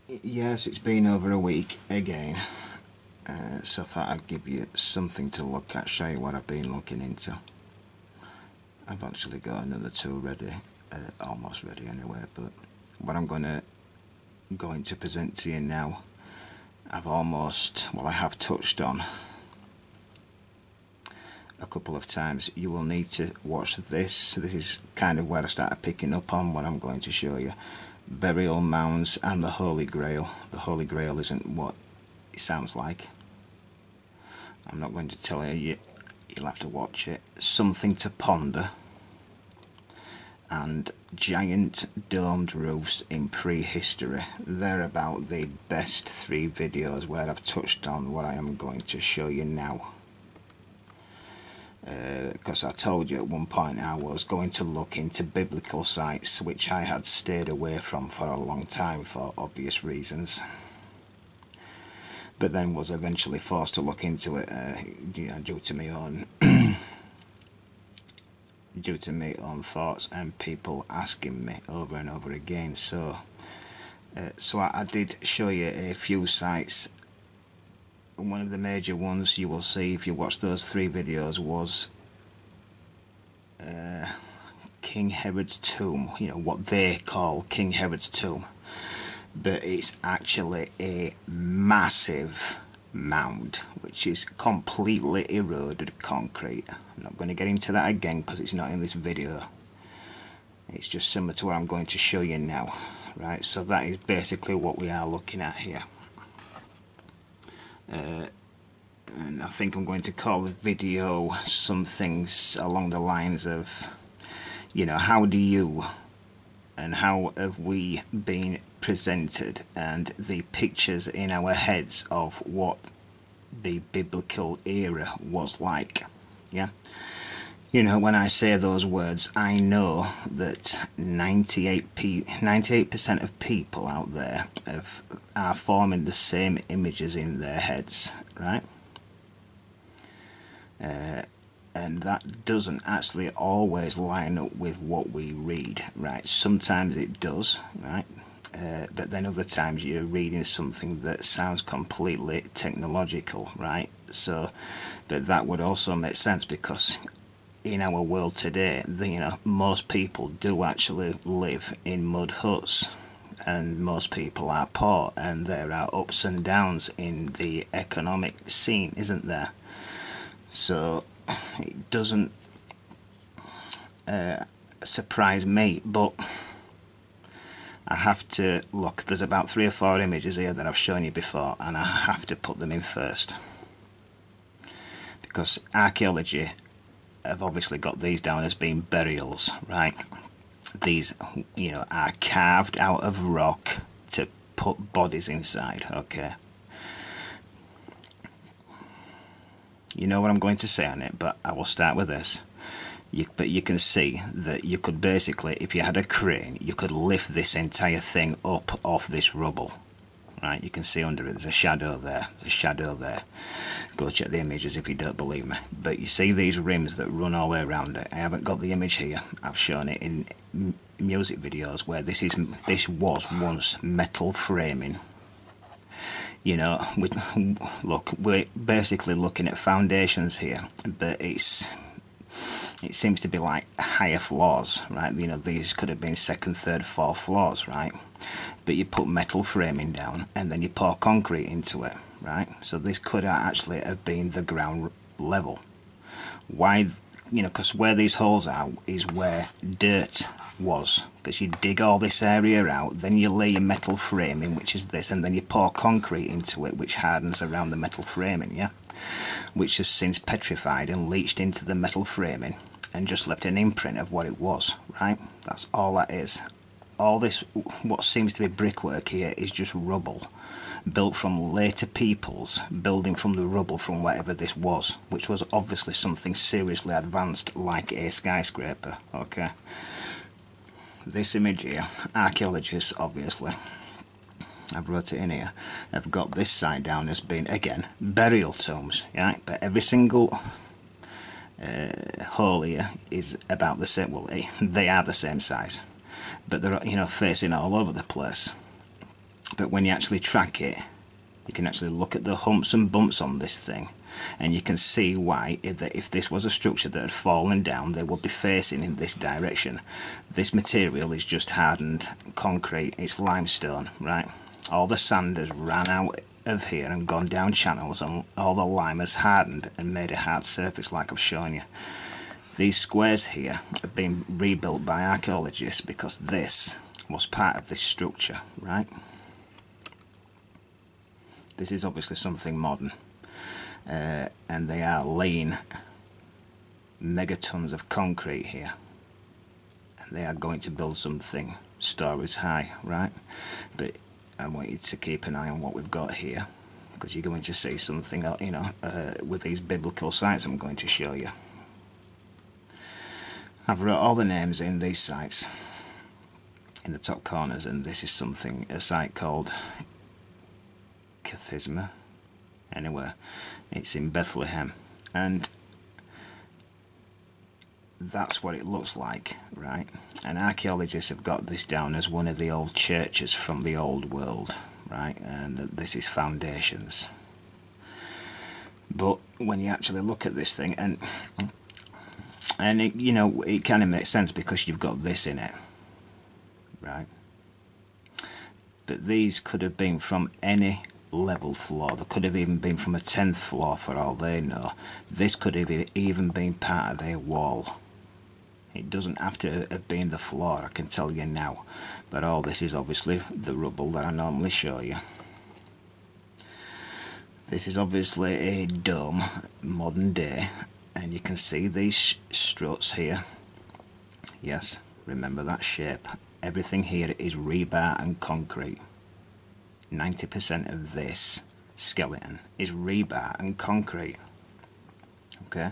Yes, it's been over a week again, so I thought I'd give you something to look at, show you what I've been looking into. I've actually got another two ready, almost ready anyway, but what I'm going to present to you now, I have touched on a couple of times. You will need to watch this. This is kind of where I started picking up on what I'm going to show you. Burial mounds and the Holy Grail. The Holy Grail isn't what it sounds like. I'm not going to tell you, you'll have to watch it. Something to ponder. And giant domed roofs in prehistory. They're about the best three videos where I've touched on what I am going to show you now. Because I told you at one point I was going to look into biblical sites, which I had stayed away from for a long time for obvious reasons, but then was eventually forced to look into it due to my own thoughts and people asking me over and over again. So I did show you a few sites. One of the major ones you will see if you watch those three videos was King Herod's tomb, what they call King Herod's tomb, but it's actually a massive mound which is completely eroded concrete. I'm not going to get into that again because it's not in this video. It's just similar to what I'm going to show you now, right? So that is basically what we are looking at here. And I think I'm going to call the video some things along the lines of, how do you and how have we been presented, and the pictures in our heads of what the biblical era was like. Yeah, when I say those words, I know that 98% of people out there are forming the same images in their heads, right? And that doesn't actually always line up with what we read, right? Sometimes it does, right? But then other times you're reading something that sounds completely technological, right? So, but that would also make sense because in our world today, most people do actually live in mud huts, and most people are poor, and there are ups and downs in the economic scene, isn't there? So it doesn't surprise me, but I have to look. There's about 3 or 4 images here that I've shown you before, and I have to put them in first because archaeology have obviously got these down as being burials, right? These, are carved out of rock to put bodies inside. Okay, you know what I'm going to say on it, but I will start with this. But you can see that you could basically, if you had a crane, you could lift this entire thing up off this rubble, right? You can see under it, there's a shadow there, Go check the images if you don't believe me. But you see these rims that run all the way around it. I haven't got the image here. I've shown it in music videos where this was once metal framing. Look, we're basically looking at foundations here, but it seems to be like higher floors, right? These could have been second, third, fourth floors, right? But you put metal framing down and then you pour concrete into it, right? So this could actually have been the ground level. Why? Because where these holes are is where dirt was, because you dig all this area out, then you lay your metal framing, which is this, and then you pour concrete into it, which hardens around the metal framing, yeah? Which has since petrified and leached into the metal framing and just left an imprint of what it was, right? That's all that is. All this, what seems to be brickwork here, is just rubble built from later peoples building from the rubble from whatever this was, which was obviously something seriously advanced like a skyscraper. Okay, this image here, archaeologists obviously, I've wrote it in here, have got this side down as being, again, burial tombs, yeah? But every single hole here is about the same. Well, they are the same size, but they're facing all over the place. But when you actually track it, you can actually look at the humps and bumps on this thing, and you can see why, if this was a structure that had fallen down, they would be facing in this direction. This material is just hardened concrete, it's limestone, right? All the sand has ran out of here and gone down channels, and all the lime has hardened and made a hard surface like I've shown you. These squares here have been rebuilt by archaeologists because this was part of this structure, right? This is obviously something modern, and they are laying megatons of concrete here, and they are going to build something stories high, right? But I want you to keep an eye on what we've got here, because you're going to see something, you know, with these biblical sites I'm going to show you. I've wrote all the names in these sites in the top corners, and this is something, a site called Cathisma. Anyway, it's in Bethlehem, and that's what it looks like, right? And archaeologists have got this down as one of the old churches from the old world, right? And this is foundations. But when you actually look at this thing, and it, you know, it kind of makes sense because you've got this in it, right? But these could have been from any level floor. They could have even been from a 10th floor for all they know. This could have even been part of a wall. It doesn't have to have been the floor, I can tell you now. But all this is obviously the rubble that I normally show you. This is obviously a dome, modern day, and you can see these struts here. Yes, remember that shape. Everything here is rebar and concrete. 90% of this skeleton is rebar and concrete. Okay,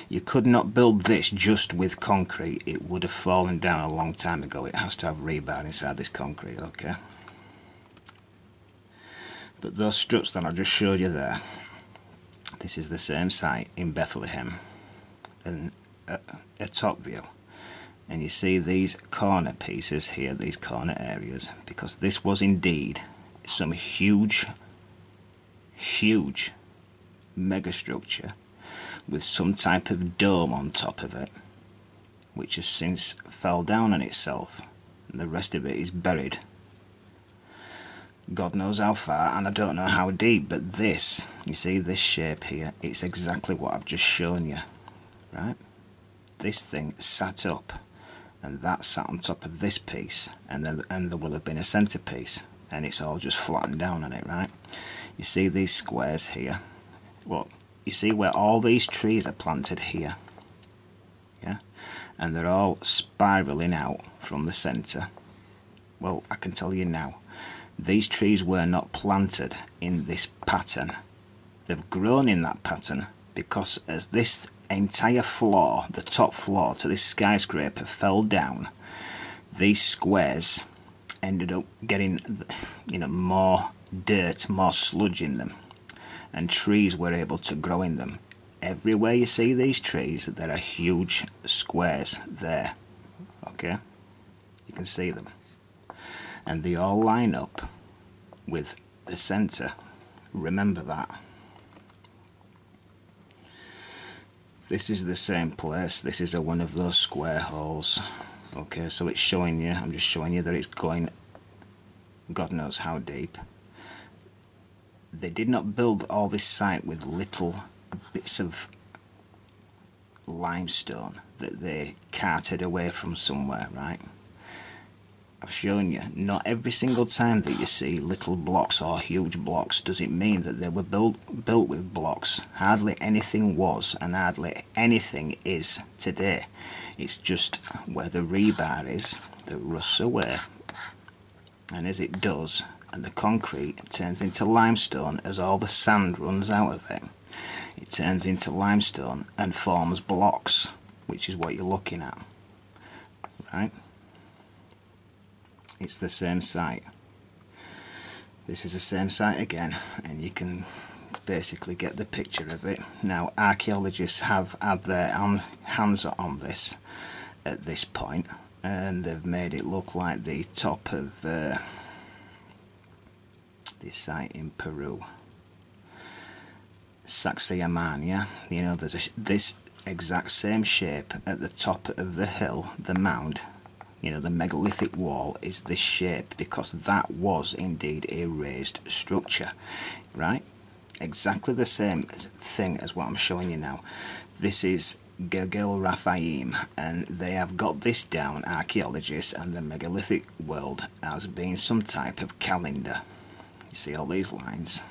you could not build this just with concrete. It would have fallen down a long time ago. It has to have rebar inside this concrete. Okay, but those struts that I just showed you there, this is the same site in Bethlehem, and a top view. And you see these corner pieces here, these corner areas, because this was indeed some huge megastructure with some type of dome on top of it, which has since fell down on itself, and the rest of it is buried. God knows how far, and I don't know how deep, but this, you see this shape here, it's exactly what I've just shown you, right? This thing sat up, and that sat on top of this piece, and there will have been a centerpiece, and it's all just flattened down on it, right? You see these squares here. Look, you see where all these trees are planted here, yeah? And they're all spiraling out from the center. Well, I can tell you now, these trees were not planted in this pattern. They've grown in that pattern because as this entire floor, the top floor to this skyscraper fell down, these squares ended up getting, you know, more dirt, more sludge in them, and trees were able to grow in them. Everywhere you see these trees, there are huge squares there, okay? You can see them, and they all line up with the center. Remember that. This is the same place. This is one of those square holes. Okay, so it's showing you, I'm just showing you that it's going God knows how deep. They did not build all this site with little bits of limestone that they carted away from somewhere, right? I've shown you, not every single time that you see little blocks or huge blocks does it mean that they were built with blocks. Hardly anything was, and hardly anything is today. It's just where the rebar is that rusts away, and as it does, and the concrete turns into limestone as all the sand runs out of it, it turns into limestone and forms blocks, which is what you're looking at, right? It's the same site. This is the same site again, and you can basically get the picture of it. Now, archaeologists have had their hands on this at this point, and they've made it look like the top of this site in Peru. Sacsayhuamán, you know, there's this exact same shape at the top of the hill, the mound, you know, the megalithic wall is this shape because that was indeed a raised structure, right? Exactly the same thing as what I'm showing you now. This is Gegel Raphaim, and they have got this down, archaeologists and the megalithic world, as being some type of calendar. You see all these lines?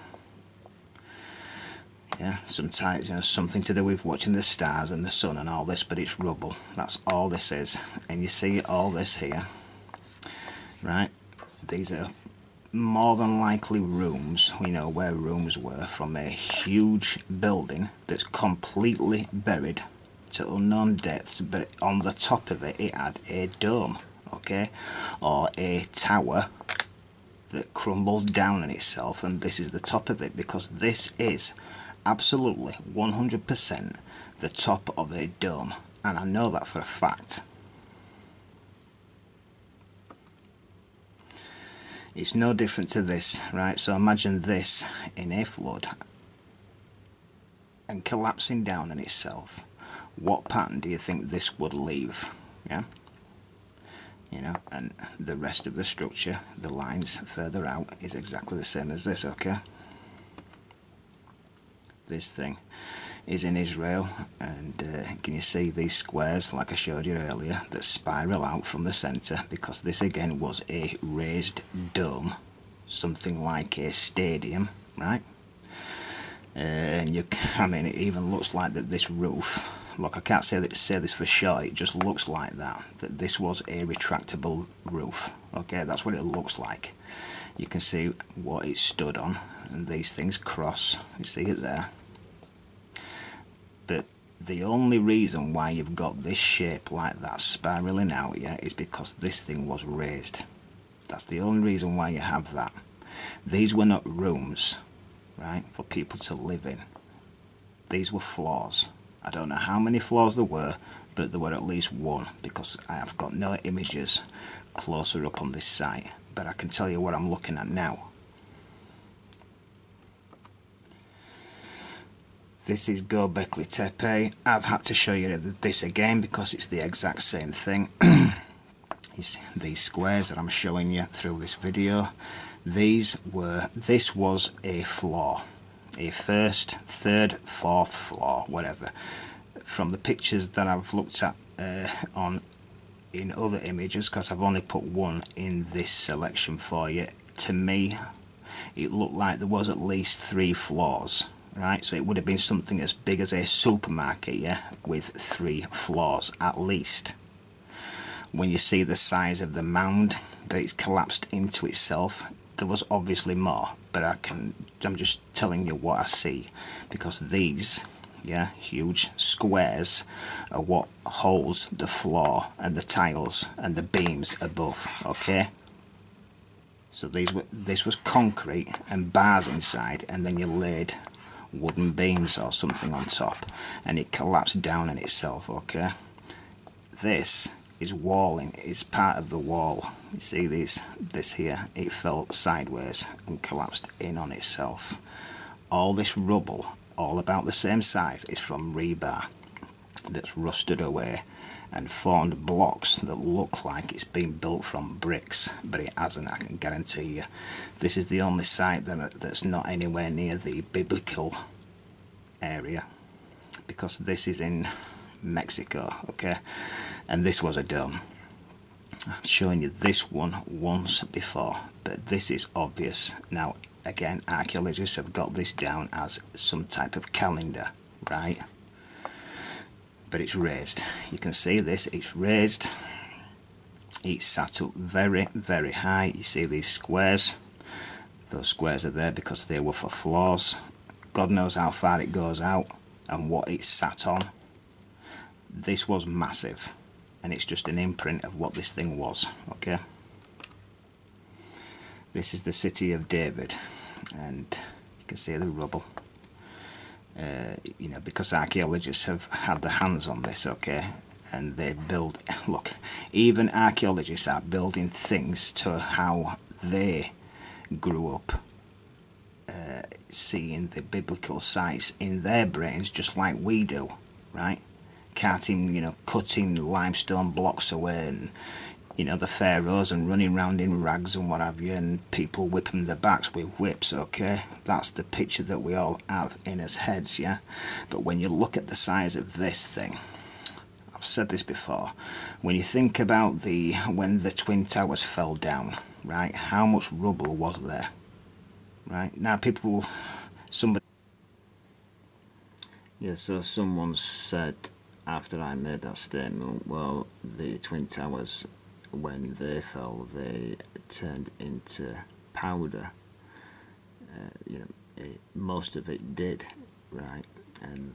Yeah, sometimes, you know, something to do with watching the stars and the sun and all this, but it's rubble. That's all this is. And you see all this here, right? These are more than likely rooms, you know, where rooms were, from a huge building that's completely buried to unknown depths, but on the top of it, it had a dome, okay, or a tower that crumbles down on itself, and this is the top of it, because this is absolutely 100% the top of a dome, and I know that for a fact. It's no different to this, right? So imagine this in a flood and collapsing down on itself. What pattern do you think this would leave? Yeah, you know, and the rest of the structure, the lines further out, is exactly the same as this, okay? This thing is in Israel, and can you see these squares, like I showed you earlier, that spiral out from the centre, because this again was a raised dome, something like a stadium, right? And you, I mean, it even looks like that this roof, look, I can't say this for sure, it just looks like that this was a retractable roof, okay? That's what it looks like. You can see what it stood on, and these things cross, you see it there. But the only reason why you've got this shape like that spiraling out, yeah, is because this thing was raised. That's the only reason why you have that. These were not rooms, right, for people to live in. These were floors. I don't know how many floors there were, but there were at least one, because I have got no images closer up on this site, but I can tell you what I'm looking at now. This is Göbekli Tepe. I've had to show you this again because it's the exact same thing. You see these squares that I'm showing you through this video. This was a floor, a first, third, fourth floor, whatever. From the pictures that I've looked at in other images, because I've only put one in this selection for you, to me it looked like there was at least 3 floors. Right, so it would have been something as big as a supermarket, yeah, with 3 floors at least. When you see the size of the mound that it's collapsed into itself, there was obviously more, but I'm just telling you what I see, because these, yeah, huge squares are what holds the floor and the tiles and the beams above, okay? So this was concrete and bars inside, and then you laid wooden beams or something on top, and it collapsed down on itself, okay? This is walling, it's part of the wall. You see this here, it fell sideways and collapsed in on itself. All this rubble, all about the same size, is from rebar that's rusted away and formed blocks that look like it's been built from bricks, but it hasn't, I can guarantee you. This is the only site that's not anywhere near the biblical area, because this is in Mexico, okay? And this was a dome. I'm showing you this one once before, but this is obvious. Now, again, archaeologists have got this down as some type of calendar, right? But it's raised. You can see this, it's raised. It's sat up very, very high. You see these squares? Those squares are there because they were for floors. God knows how far it goes out and what it sat on. This was massive, and it's just an imprint of what this thing was, okay? This is the city of David, and you can see the rubble. You know, because archaeologists have had their hands on this, okay, and they build, look, even archaeologists are building things to how they grew up seeing the biblical sites in their brains just like we do, right? Carting, cutting limestone blocks away, and the pharaohs, and running around in rags and what have you, and people whipping their backs with whips. Okay, that's the picture that we all have in our heads, yeah. But when you look at the size of this thing, I've said this before, when you think about when the Twin Towers fell down, right, how much rubble was there, right? Now so someone said after I made that statement, well, the Twin Towers, when they fell, they turned into powder. Most of it did, right? And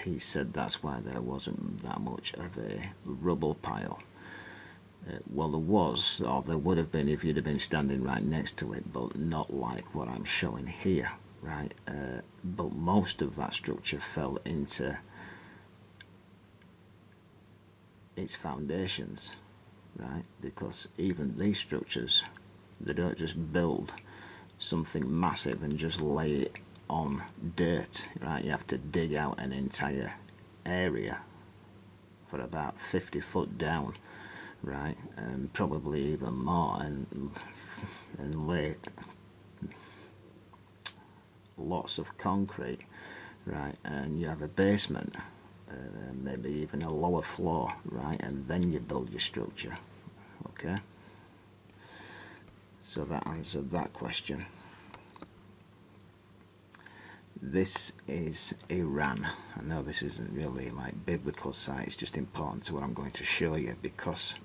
he said that's why there wasn't that much of a rubble pile. Well, there was, or there would have been if you'd have been standing right next to it, but not like what I'm showing here, right? But most of that structure fell into its foundations, right? Because even these structures, they don't just build something massive and just lay it on dirt, right? You have to dig out an entire area for about 50 foot down, right? And probably even more, and lay lots of concrete, right? And you have a basement, maybe even a lower floor, right? And then you build your structure. Okay, so that answered that question. This is Iran. I know this isn't really like biblical site, it's just important to what I'm going to show you, because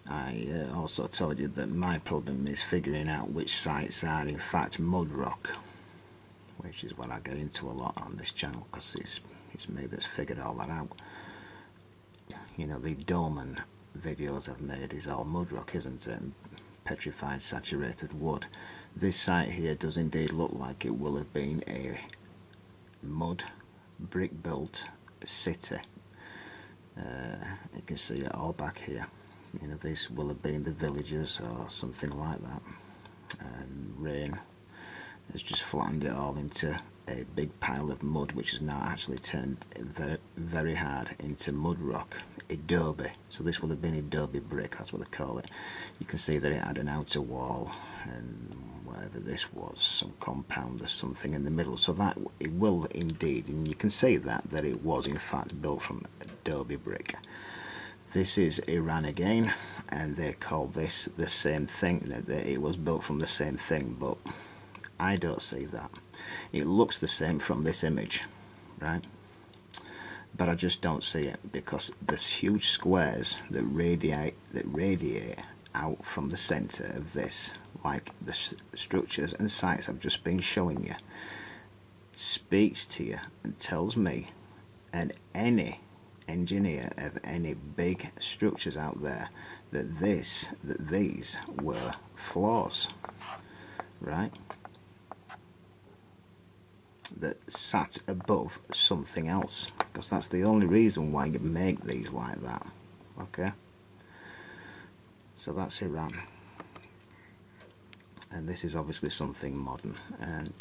I also told you that my problem is figuring out which sites are in fact mud rock, which is what I get into a lot on this channel, because it's me that's figured all that out. The dolmen videos I've made is all mud rock, isn't it? And petrified saturated wood. This site here does indeed look like it will have been a mud brick built city. You can see it all back here. This will have been the villages or something like that, and rain has just flattened it all into a big pile of mud, which has now actually turned very, very hard into mud rock, adobe. So this would have been adobe brick, that's what they call it. You can see that it had an outer wall, and whatever this was, some compound, there's something in the middle, so that it will indeed, and you can see that it was in fact built from adobe brick. This is Iran again, and they call this the same thing, that it was built from the same thing, but I don't see that. It looks the same from this image, right? But I just don't see it, because there's huge squares that radiate out from the center of this, like the structures and sites I've just been showing you, speaks to you and tells me, and any engineer of any big structures out there, that these were flaws, right? That sat above something else, because that's the only reason why you make these like that. Okay, so that's Iran, and this is obviously something modern, and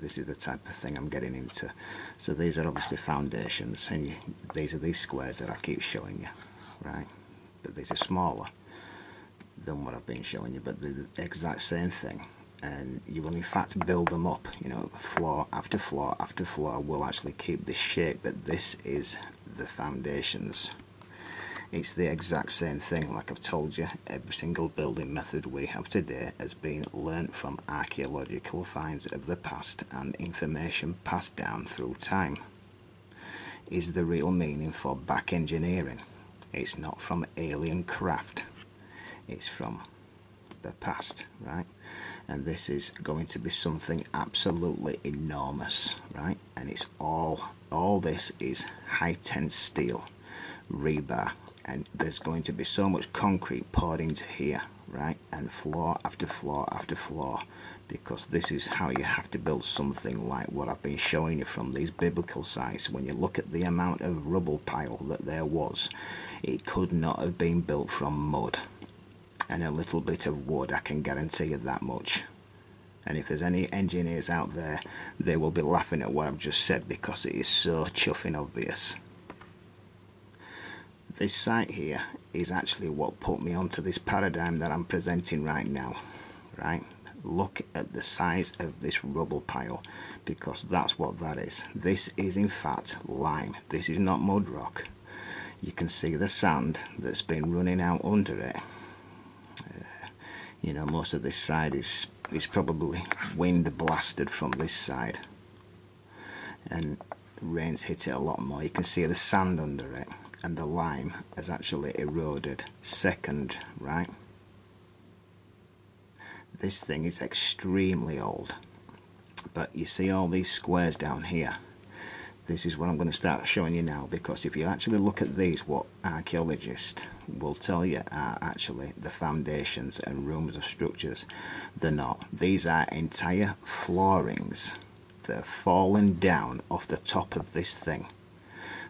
this is the type of thing I'm getting into. So these are obviously foundations, and these are these squares that I keep showing you, right? But these are smaller than what I've been showing you, but the exact same thing. And you will in fact build them up, floor after floor after floor will actually keep this shape, but this is the foundations. It's the exact same thing. Like I've told you, every single building method we have today has been learnt from archaeological finds of the past and information passed down through time. Is the real meaning for back engineering. It's not from alien craft, it's from the past, right? And this is going to be something absolutely enormous, right? And it's all this is high tense steel rebar, and there's going to be so much concrete poured into here, right? And floor after floor after floor, because this is how you have to build something like what I've been showing you from these biblical sites. When you look at the amount of rubble pile that there was, it could not have been built from mud and a little bit of wood, I can guarantee you that much, And if there's any engineers out there, they will be laughing at what I've just said because it is so chuffing obvious. This site here is actually what put me onto this paradigm that I'm presenting right now, right? Look at the size of this rubble pile, because that's what that is. This is in fact lime. This is not mud rock. You can see the sand that's been running out under it. You know, most of this side is probably wind blasted from this side, and rain's hit it a lot more. You can see the sand under it, and the lime has actually eroded. Second, right? This thing is extremely old, but you see all these squares down here. This is what I'm going to start showing you now, because if you actually look at these, what archaeologists will tell you are actually the foundations and rooms of structures. They're not. These are entire floorings that have fallen down off the top of this thing,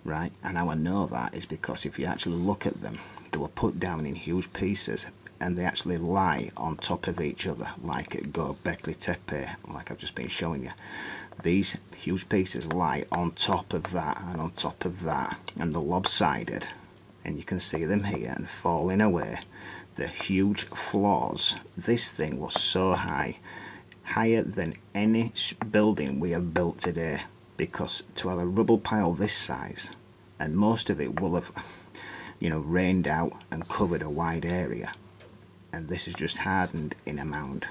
right? And how I know that is because if you actually look at them, they were put down in huge pieces, and they actually lie on top of each other, like at Göbekli Tepe, like I've just been showing you. These huge pieces lie on top of that and on top of that, and they're lopsided, and you can see them here and falling away. The huge floors. This thing was so high, higher than any building we have built today, because to have a rubble pile this size, and most of it will have, you know, rained out and covered a wide area, and this is just hardened in a mound.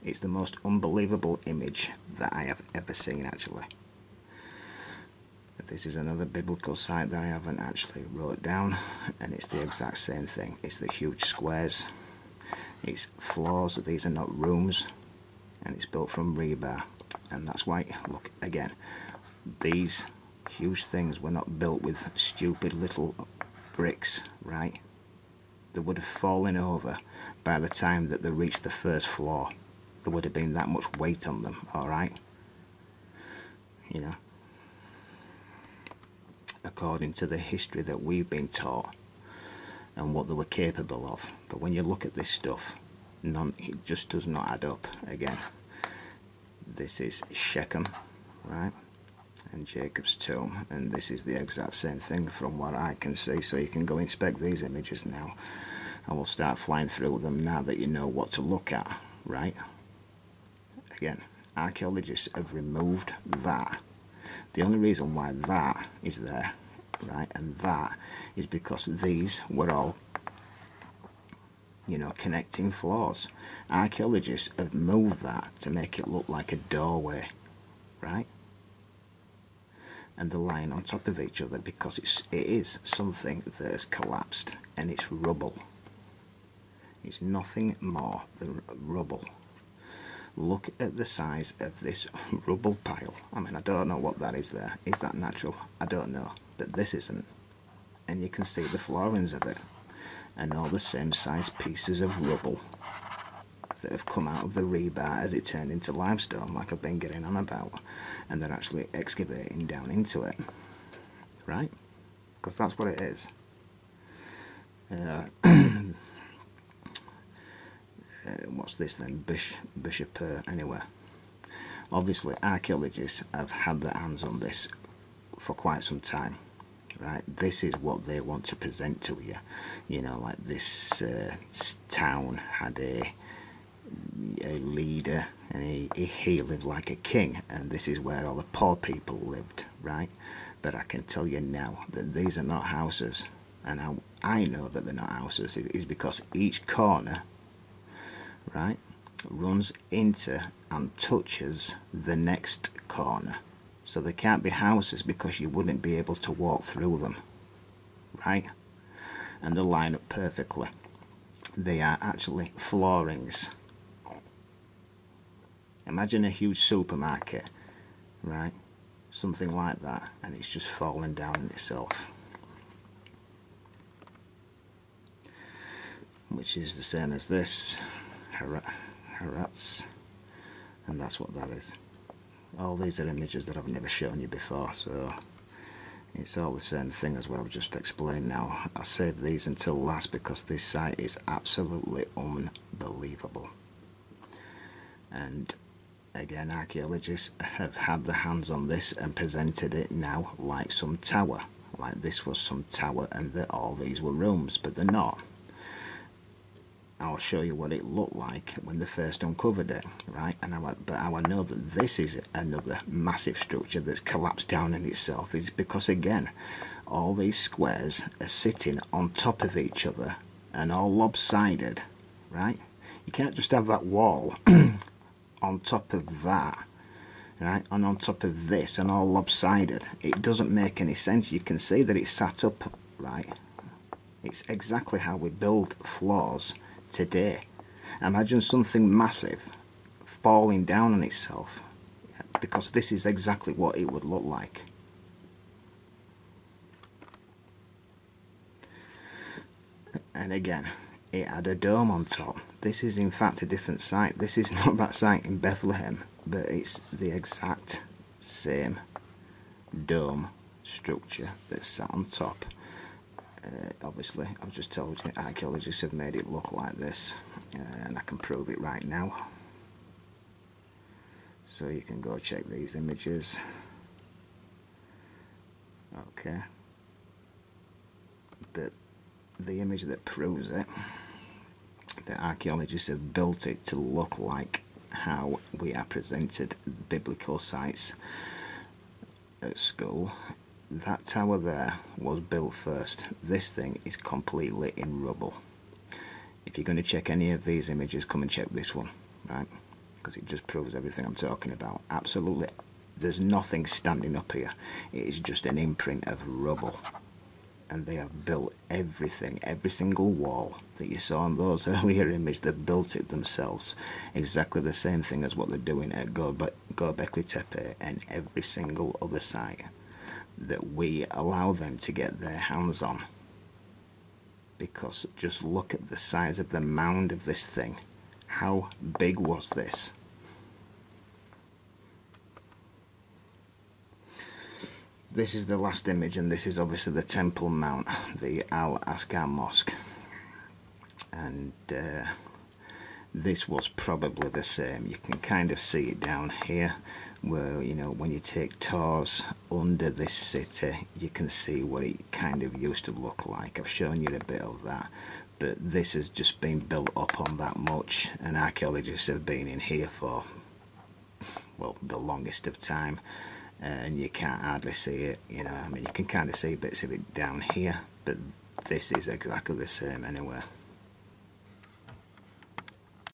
It's the most unbelievable image that I have ever seen, actually. But this is another biblical site that I haven't actually wrote down, and it's the exact same thing. It's the huge squares, it's floors. These are not rooms, and it's built from rebar, and that's why, look again, these huge things were not built with stupid little bricks, right? They would have fallen over by the time that they reached the first floor. There would have been that much weight on them, alright? You know, according to the history that we've been taught and what they were capable of. But when you look at this stuff, it just does not add up. Again, this is Shechem, right? And Jacob's tomb, and this is the exact same thing from what I can see. So you can go inspect these images now, and we'll start flying through them now that you know what to look at, right? Again, archaeologists have removed that. The only reason why that is there, right, and that is because these were all, you know, connecting floors. Archaeologists have moved that to make it look like a doorway, right? And they're lying on top of each other because it is something that has collapsed, and it's rubble. It's nothing more than rubble. Look at the size of this rubble pile. I mean, I don't know what that is there. Is that natural? I don't know. But this isn't. And you can see the floorings of it, and all the same size pieces of rubble that have come out of the rebar as it turned into limestone, like I've been getting on about, and they're actually excavating down into it, right? Because that's what it is. What's this then? Bishop anyway. Obviously archaeologists have had their hands on this for quite some time, right? This is what they want to present to you. You know, like this town had a leader, and he lived like a king, and this is where all the poor people lived, right? But I can tell you now that these are not houses, and how I know that they're not houses is because each corner, right, runs into and touches the next corner. So they can't be houses because you wouldn't be able to walk through them, right? And they line up perfectly. They are actually floorings. Imagine a huge supermarket, right? Something like that, and it's just falling down on itself. Which is the same as this, Harats, and that's what that is. All these are images that I've never shown you before, so it's all the same thing as what I've just explained now. I saved these until last because this site is absolutely unbelievable. And Again, archaeologists have had their hands on this and presented it now like some tower, like this was some tower and that all these were rooms, but they're not. I'll show you what it looked like when they first uncovered it, right? And but how I know that this is another massive structure that's collapsed down in itself is because, again, all these squares are sitting on top of each other and all lopsided, right? You can't just have that wall on top of that, right, and on top of this and all lopsided. It doesn't make any sense. You can see that it's sat up, right? It's exactly how we build floors today. Imagine something massive falling down on itself, because this is exactly what it would look like. And again, it had a dome on top. This is in fact a different site. This is not that site in Bethlehem, but it's the exact same dome structure that's sat on top. Obviously, I've just told you, archaeologists have made it look like this, and I can prove it right now. So you can go check these images. Okay. But the image that proves it, the archaeologists have built it to look like how we are presented biblical sites at school. That tower there was built first. This thing is completely in rubble. If you're going to check any of these images, come and check this one, right? Because it just proves everything I'm talking about. Absolutely, there's nothing standing up here. It is just an imprint of rubble. And they have built everything, every single wall that you saw in those earlier images. They've built it themselves. Exactly the same thing as what they're doing at Göbekli Tepe and every single other site that we allow them to get their hands on. Because just look at the size of the mound of this thing. How big was this? This is the last image, and this is obviously the Temple Mount, the Al-Aqsa Mosque. And this was probably the same. You can kind of see it down here, where, you know, when you take tours under this city, you can see what it kind of used to look like. I've shown you a bit of that, but this has just been built up on that much, and archaeologists have been in here for, well, the longest of time. And you can't hardly see it, you know. I mean, you can kind of see bits of it down here, but this is exactly the same anyway.